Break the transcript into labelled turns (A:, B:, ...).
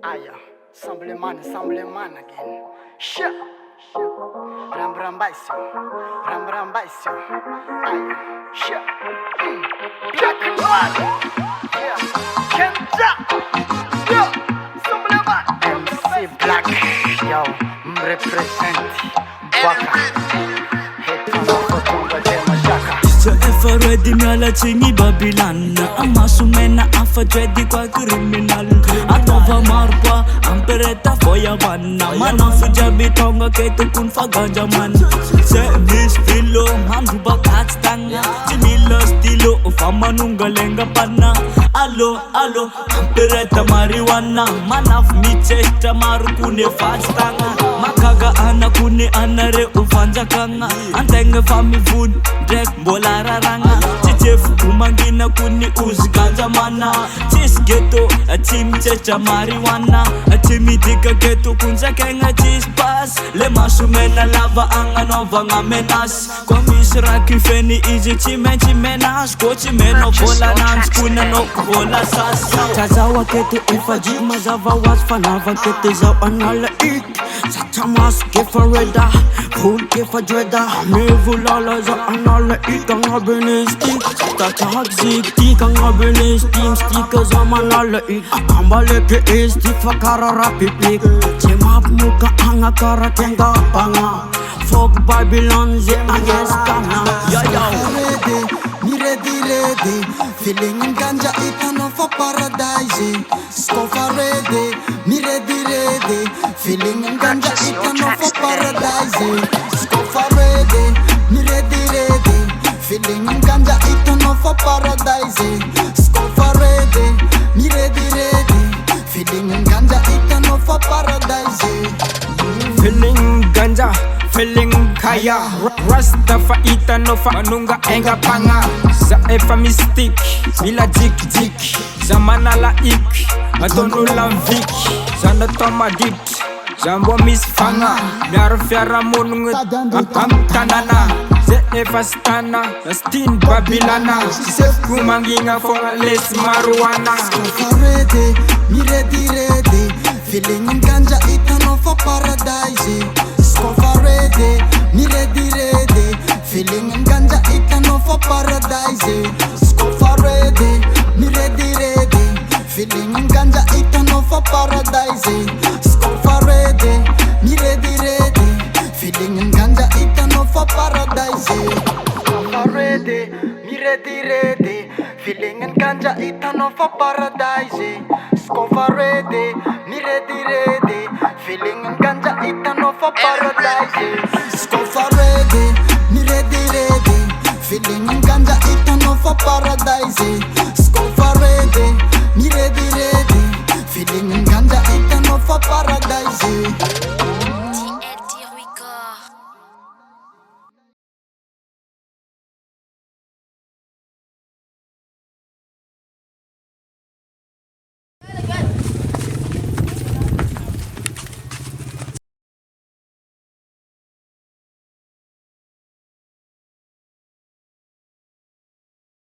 A: Aya, Assemblyman again. Sha, Rambaisyo. Aya, sha, Black and white. Yeah, Kenta. Yeah, Assemblyman. MC Black, yo, represent Waka. Head on the photo, Dema Shaka.
B: So ever ready miala chingi Babylon Amma sumena afa dreadi kwa criminal Atova marpa ampereta foya banna Mana fujabi tonga ketu kun faganja man Se miss filo mandu bakat stanga Chinilo stilo ufama nunga lenga panna Alo ampereta marijuana Manaf micheta maru kune fastanga Makaga ana kune anare ufanja kanga Antenge fami food drek mbola raranga chichefu kumangina kuni uziganja mana chis ghetto chimchecha marijuana chimidika ghetto kunja kenga chis pass le masumena lava anga nova ngamenas komisra kifeni ije chimenas kochi meno vola nans kuna no vola sas tazawa ghetto ifajima zava was fanava ghetto za anala ik satamas gefareda full gefadreda mevulala za anala ik ang abilistic tatagzik tik ang abilistic stickers ang manala ik ambaleke is tik fakarara pipik chemap muka ang akaratenga panga folk Babylon ze anges kana yo
C: me ready feeling in ganja itano for paradise Scofa ready me ready feeling in ganja itano for paradise Scofa ready me ready feeling in ganja itano for paradise Scofa ready me ready feeling in ganja itano for paradise
D: feeling ganja feeling kaya Rastafa itano fa manunga enga panga Za efa mystic mila jik Zamana la ik Adono la vik Zana toma dit Zambo mis fanga Miara fiara monungut Akam tanana Ze efa stana Stin Babilana Sisef kumanginga fonga les marijuana
C: Scofa ready me ready feeling in ganja itano for paradise Scofa ready me ready feeling in ganja itano for paradise Scofa ready me ready feeling in ganja itano for paradise Scofa ready me ready feeling in ganja itano for paradise Scofa ready me ready feeling in ganja itano for paradise Scofa ready me ready feeling in ganja itano for paradise Scofa ready me ready feeling in ganja itano for paradise